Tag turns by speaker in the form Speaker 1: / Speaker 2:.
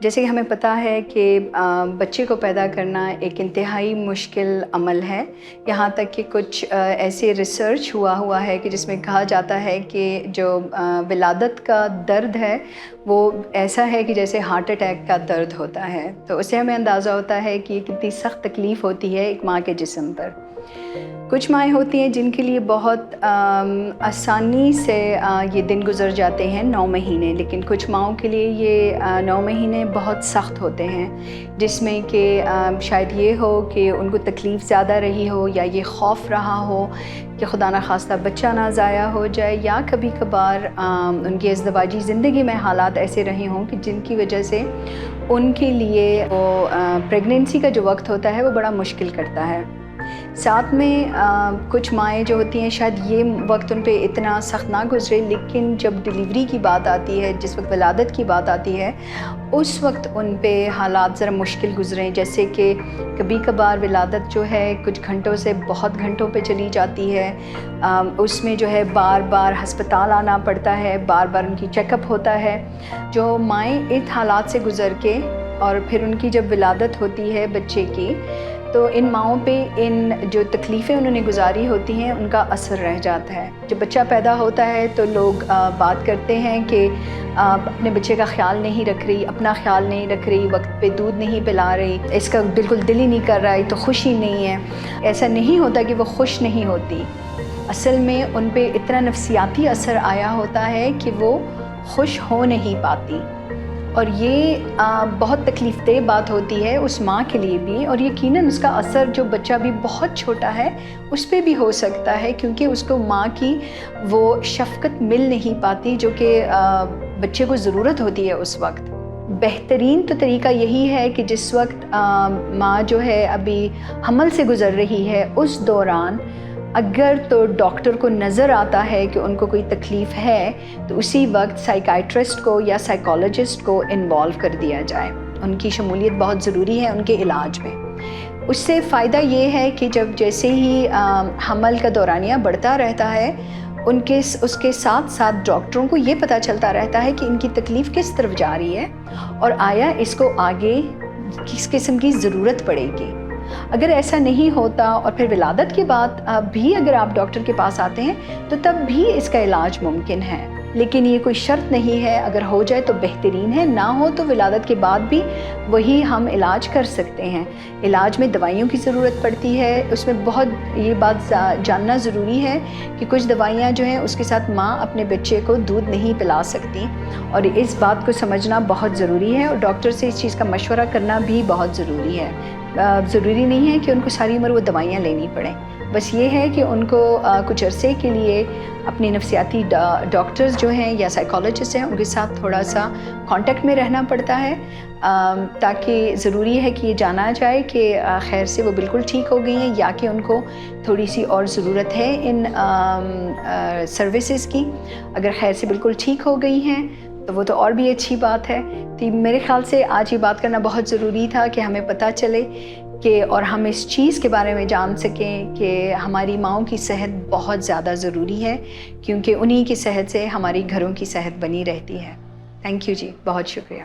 Speaker 1: جیسے کہ ہمیں پتہ ہے کہ بچے کو پیدا کرنا ایک انتہائی مشکل عمل ہے، یہاں تک کہ کچھ ایسے ریسرچ ہوا ہے کہ جس میں کہا جاتا ہے کہ جو ولادت کا درد ہے وہ ایسا ہے کہ جیسے ہارٹ اٹیک کا درد ہوتا ہے، تو اس سے ہمیں اندازہ ہوتا ہے کہ کتنی سخت تکلیف ہوتی ہے ایک ماں کے جسم پر۔ کچھ مائیں ہوتی ہیں جن کے لیے بہت آسانی سے یہ دن گزر جاتے ہیں 9 مہینے، لیکن کچھ ماؤں کے لیے یہ 9 مہینے بہت سخت ہوتے ہیں، جس میں کہ شاید یہ ہو کہ ان کو تکلیف زیادہ رہی ہو یا یہ خوف رہا ہو کہ خدا نخواستہ بچہ نہ ضائع ہو جائے، یا کبھی کبھار ان کی ازدواجی زندگی میں حالات ایسے رہے ہوں کہ جن کی وجہ سے ان کے لیے وہ پریگننسی کا جو وقت ہوتا ہے وہ بڑا مشکل کرتا ہے۔ ساتھ میں کچھ مائیں جو ہوتی ہیں شاید یہ وقت ان پہ اتنا سخت نہ گزرے، لیکن جب ڈیلیوری کی بات آتی ہے، جس وقت ولادت کی بات آتی ہے، اس وقت ان پہ حالات ذرا مشکل گزریں، جیسے کہ کبھی کبھار ولادت جو ہے کچھ گھنٹوں سے بہت گھنٹوں پہ چلی جاتی ہے، اس میں جو ہے بار بار ہسپتال آنا پڑتا ہے، بار بار ان کی چیک اپ ہوتا ہے۔ جو مائیں ان حالات سے گزر کے اور پھر ان کی جب ولادت ہوتی ہے بچے کی، تو ان ماؤں پہ ان جو تکلیفیں انہوں نے گزاری ہوتی ہیں ان کا اثر رہ جاتا ہے۔ جب بچہ پیدا ہوتا ہے تو لوگ بات کرتے ہیں کہ اپنے بچے کا خیال نہیں رکھ رہی، اپنا خیال نہیں رکھ رہی، وقت پہ دودھ نہیں پلا رہی، اس کا بالکل دل ہی نہیں کر رہا ہے، تو خوشی نہیں ہے۔ ایسا نہیں ہوتا کہ وہ خوش نہیں ہوتی، اصل میں ان پہ اتنا نفسیاتی اثر آیا ہوتا ہے کہ وہ خوش ہو نہیں پاتی، اور یہ بہت تکلیف دہ بات ہوتی ہے اس ماں کے لیے بھی، اور یقیناً اس کا اثر جو بچہ بھی بہت چھوٹا ہے اس پہ بھی ہو سکتا ہے، کیونکہ اس کو ماں کی وہ شفقت مل نہیں پاتی جو کہ بچے کو ضرورت ہوتی ہے اس وقت۔ بہترین تو طریقہ یہی ہے کہ جس وقت ماں جو ہے ابھی حمل سے گزر رہی ہے اس دوران اگر تو ڈاکٹر کو نظر آتا ہے کہ ان کو کوئی تکلیف ہے تو اسی وقت سائیکائٹرسٹ کو یا سائیکالوجسٹ کو انوالو کر دیا جائے، ان کی شمولیت بہت ضروری ہے ان کے علاج میں۔ اس سے فائدہ یہ ہے کہ جب جیسے ہی حمل کا دورانیہ بڑھتا رہتا ہے اس کے ساتھ ساتھ ڈاکٹروں کو یہ پتہ چلتا رہتا ہے کہ ان کی تکلیف کس طرف جا رہی ہے اور آیا اس کو آگے کس قسم کی ضرورت پڑے گی۔ اگر ایسا نہیں ہوتا اور پھر ولادت کے بعد بھی اگر آپ ڈاکٹر کے پاس آتے ہیں تو تب بھی اس کا علاج ممکن ہے، لیکن یہ کوئی شرط نہیں ہے، اگر ہو جائے تو بہترین ہے، نہ ہو تو ولادت کے بعد بھی وہی ہم علاج کر سکتے ہیں۔ علاج میں دوائیوں کی ضرورت پڑتی ہے، اس میں بہت یہ بات جاننا ضروری ہے کہ کچھ دوائیاں جو ہیں اس کے ساتھ ماں اپنے بچے کو دودھ نہیں پلا سکتی، اور اس بات کو سمجھنا بہت ضروری ہے، اور ڈاکٹر سے اس چیز کا مشورہ کرنا بھی بہت ضروری ہے۔ ضروری نہیں ہے کہ ان کو ساری عمر وہ دوائیاں لینی پڑیں، بس یہ ہے کہ ان کو کچھ عرصے کے لیے اپنی نفسیاتی ڈاکٹرز جو ہیں یا سائیکالوجسٹ ہیں ان کے ساتھ تھوڑا سا کانٹیکٹ میں رہنا پڑتا ہے، تاکہ ضروری ہے کہ یہ جانا جائے کہ خیر سے وہ بالکل ٹھیک ہو گئی ہیں یا کہ ان کو تھوڑی سی اور ضرورت ہے ان سروسز کی۔ اگر خیر سے بالکل ٹھیک ہو گئی ہیں تو وہ تو اور بھی اچھی بات ہے۔ تو میرے خیال سے آج یہ بات کرنا بہت ضروری تھا کہ ہمیں پتہ چلے کہ اور ہم اس چیز کے بارے میں جان سکیں کہ ہماری ماؤں کی صحت بہت زیادہ ضروری ہے، کیونکہ انہی کی صحت سے ہماری گھروں کی صحت بنی رہتی ہے۔ تھینک یو جی، بہت شکریہ۔